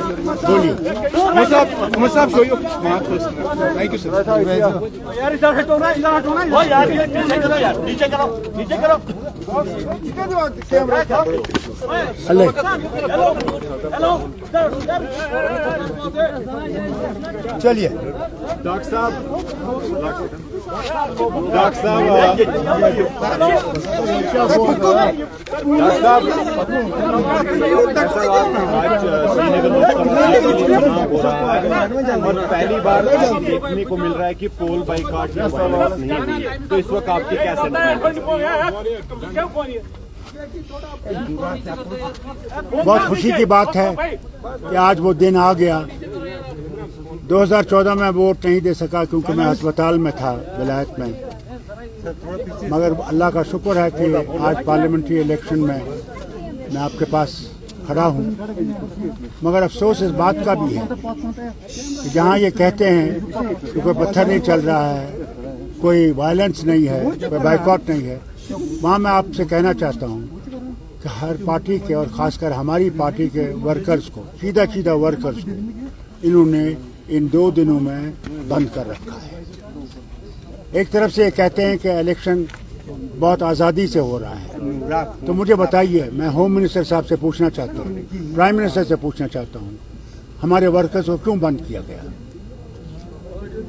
बोलिए। उमर साहब show your mark first. Thank you sir. यार इधर हटो ना, इधर हटो ना। ओ यार ये नीचे करो यार, नीचे करो, नीचे करो। हेलो हेलो चलिए डॉक्टर साहब आज श्रीनगर और पहली बार देखने को मिल रहा है कि पोल बाइकआउट या वायलेंस नहीं हुई है, तो इस वक्त आपकी क्या सेंटिमेंट है? बहुत खुशी की बात है कि आज वो दिन आ गया। 2014 में वोट नहीं दे सका क्योंकि मैं अस्पताल में था विलायत में, मगर अल्लाह का शुक्र है कि आज पार्लियामेंट्री इलेक्शन में मैं आपके पास खड़ा हूँ। मगर अफसोस इस बात का भी है कि जहाँ ये कहते हैं कि कोई पत्थर नहीं चल रहा है, कोई वायलेंस नहीं है, कोई बाइकआउट नहीं है, वहाँ मैं आपसे कहना चाहता हूँ कि हर पार्टी के और ख़ासकर हमारी पार्टी के वर्कर्स को, सीधा वर्कर्स को इन्होंने इन 2 दिनों में बंद कर रखा है। एक तरफ से ये कहते हैं कि इलेक्शन बहुत आज़ादी से हो रहा है, तो मुझे बताइए, मैं होम मिनिस्टर साहब से पूछना चाहता हूँ, प्राइम मिनिस्टर से पूछना चाहता हूँ, हमारे वर्कर्स को क्यों बंद किया गया?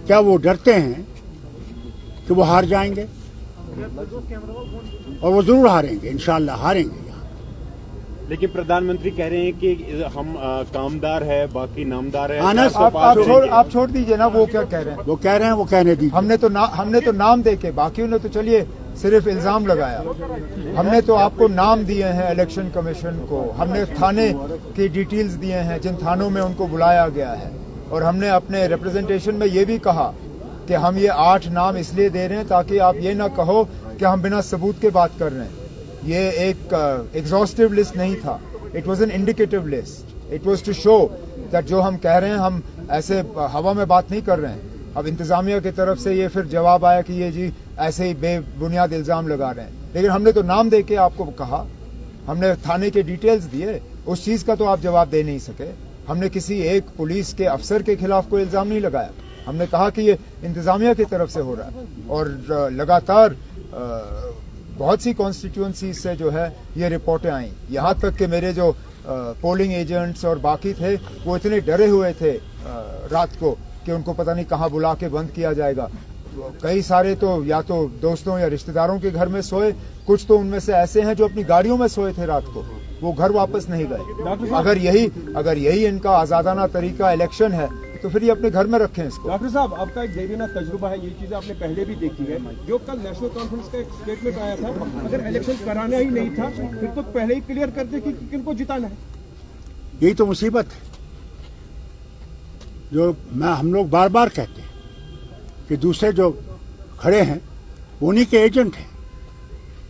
क्या वो डरते हैं कि वो हार जाएंगे? और वो जरूर हारेंगे, इंशाल्लाह हारेंगे। लेकिन प्रधानमंत्री कह रहे हैं कि हम कामदार है, बाकी नामदार है। आप छोड़ दीजिए ना, वो क्या कह रहे हैं? वो कह रहे हैं, वो कहने दीजिए। हमने तो नाम देके, बाकियों ने तो चलिए सिर्फ इल्जाम लगाया। हमने तो आपको नाम दिए हैं इलेक्शन कमीशन को, हमने थाने की डिटेल्स दिए हैं जिन थानों में उनको बुलाया गया है, और हमने अपने रिप्रेजेंटेशन में ये भी कहा कि हम ये 8 नाम इसलिए दे रहे हैं ताकि आप ये ना कहो कि हम बिना सबूत के बात कर रहे हैं। ये एक एग्जॉस्टिव लिस्ट नहीं था, it was an indicative list, it was to show that जो हम कह रहे हैं हम ऐसे हवा में बात नहीं कर रहे हैं। अब इंतजामिया की तरफ से ये फिर जवाब आया कि ये जी ऐसे ही बेबुनियाद इल्जाम लगा रहे हैं, लेकिन हमने तो नाम दे के आपको कहा, हमने थाने के डिटेल्स दिए, उस चीज का तो आप जवाब दे नहीं सके। हमने किसी एक पुलिस के अफसर के खिलाफ कोई इल्जाम नहीं लगाया, हमने कहा कि ये इंतजामिया की तरफ से हो रहा है। और लगातार बहुत सी कॉन्स्टिट्यूएंसी से जो है ये रिपोर्टें आई, यहाँ तक कि मेरे जो पोलिंग एजेंट्स और बाकी थे वो इतने डरे हुए थे रात को कि उनको पता नहीं कहाँ बुला के बंद किया जाएगा। कई सारे तो या तो दोस्तों या रिश्तेदारों के घर में सोए, कुछ तो उनमें से ऐसे हैं जो अपनी गाड़ियों में सोए थे रात को, वो घर वापस नहीं गए। अगर यही इनका आजादाना तरीका इलेक्शन है तो फिर ये अपने घर में रखें इसको। डॉक्टर साहब, आपका एक देरीना तजुर्बा है, ये चीजें आपने पहले भी देखी है। जो कल नेशनल कॉन्फ्रेंस का एक स्टेटमेंट आया था, अगर इलेक्शन कराना ही नहीं था फिर तो पहले ही क्लियर करते कि किनको जिताना है। यही तो मुसीबत है जो हम लोग बार बार कहते हैं कि दूसरे जो खड़े हैं उन्हीं के एजेंट हैं,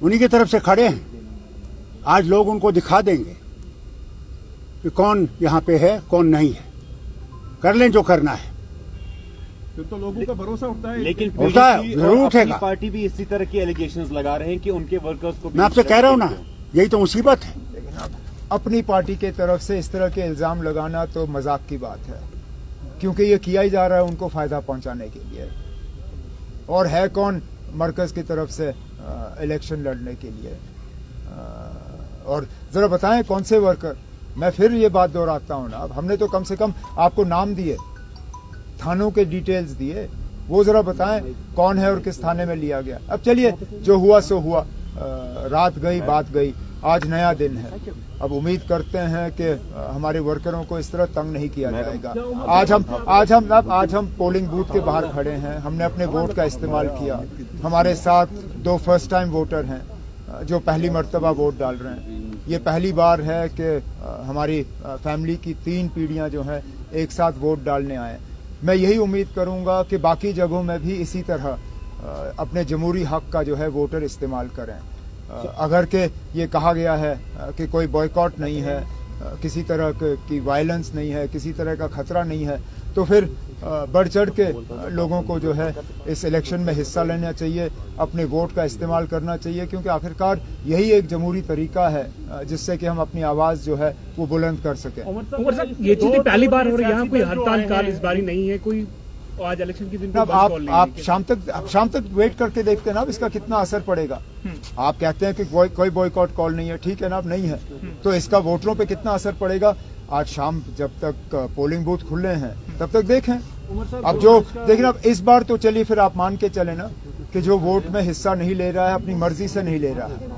उन्हीं की तरफ से खड़े हैं। आज लोग उनको दिखा देंगे कि कौन यहाँ पे है कौन नहीं है, कर लें जो करना है। फिर तो लोगों का भरोसा उठता है, लेकिन होता है, जरूर उठेगा। पार्टी भी इसी तरह की एलिगेशंस लगा रहे हैं कि उनके वर्कर्स को। मैं आपसे कह रहा हूँ ना, यही तो मुसीबत है। लेकिन अब अपनी पार्टी के तरफ से इस तरह के इल्जाम लगाना तो मजाक की बात है, क्योंकि ये किया ही जा रहा है उनको फायदा पहुंचाने के लिए। और है कौन मरकज की तरफ से इलेक्शन लड़ने के लिए? और जरा बताएं कौन से वर्कर? मैं फिर ये बात दोहराता हूं ना, अब हमने तो कम से कम आपको नाम दिए, थानों के डिटेल्स दिए, वो जरा बताएं कौन है और किस थाने में लिया गया। अब चलिए जो हुआ सो हुआ, रात गई बात गई, आज नया दिन है। अब उम्मीद करते हैं कि हमारे वर्करों को इस तरह तंग नहीं किया जाएगा। आज हम पोलिंग बूथ के बाहर खड़े हैं, हमने अपने वोट का इस्तेमाल किया। हमारे साथ 2 फर्स्ट टाइम वोटर हैं जो पहली मर्तबा वोट डाल रहे हैं। ये पहली बार है कि हमारी फैमिली की 3 पीढ़ियां जो हैं एक साथ वोट डालने आए। मैं यही उम्मीद करूंगा कि बाकी जगहों में भी इसी तरह अपने जमहूरी हक का जो है वोटर इस्तेमाल करें। अगर के ये कहा गया है कि कोई बॉयकॉट नहीं है, किसी तरह की वायलेंस नहीं है, किसी तरह का खतरा नहीं है, तो फिर बढ़ चढ़ के लोगों को जो है इस इलेक्शन में हिस्सा लेना चाहिए, अपने वोट का इस्तेमाल करना चाहिए, क्योंकि आखिरकार यही एक जमहूरी तरीका है जिससे कि हम अपनी आवाज़ जो है वो बुलंद कर सकें। उमर साहब, ये चीजें पहली बार हो रही है, यहाँ कोई हड़ताल काल इस बारी नहीं है, कोई आज इलेक्शन के दिन अब आप शाम तक वेट करके देखते हैं ना अब इसका कितना असर पड़ेगा। आप कहते हैं कि कोई बॉयकॉट कॉल नहीं है, ठीक है ना, अब नहीं है, तो इसका वोटरों पे कितना असर पड़ेगा आज शाम जब तक पोलिंग बूथ खुले हैं तब तक देखें। अब जो देखिए, अब इस बार तो चलिए फिर आप मान के चले ना कि जो वोट में हिस्सा नहीं ले रहा है अपनी मर्जी से नहीं ले रहा है,